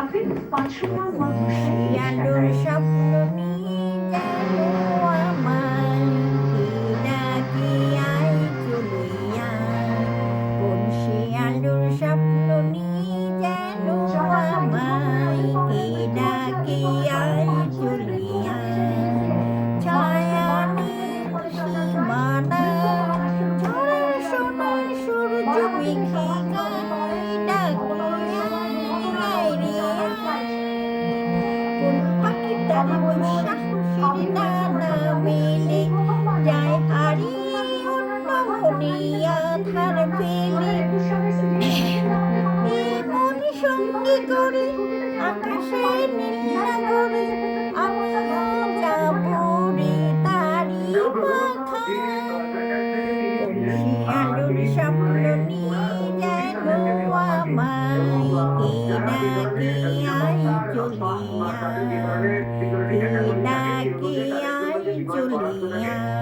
কাপে ৫০০ গ্রাম মাত্র ৩৭ আলোর টাকায়। স্বপ্ন নিয়ে গেল আমায়, কে ডাকে আয় চলে আয়। কোন সে আলোর স্বপ্ন নিয়ে গেল আমায়, কে ডাকে আয় চলে আয়। ছায়া নীল সীমানা ঝড়ের সময় সূর্য মেঘে গায়, ডাকে আয় রে আয়। কোন পাখি তার দুঃসাহসের ডানা মেলে যায় হারিয়ে অন্য মনে আধার ফেলে। এ মন সঙ্গে করে আকাশে নীল সাগরে আমিও যাব রে তারি পাখায়। কোন সে আলোর স্বপ্ন নিয়ে গেল আমায়, কে ডাকে আয় চলে আয়, কে ডাকে আয় চলে আয়।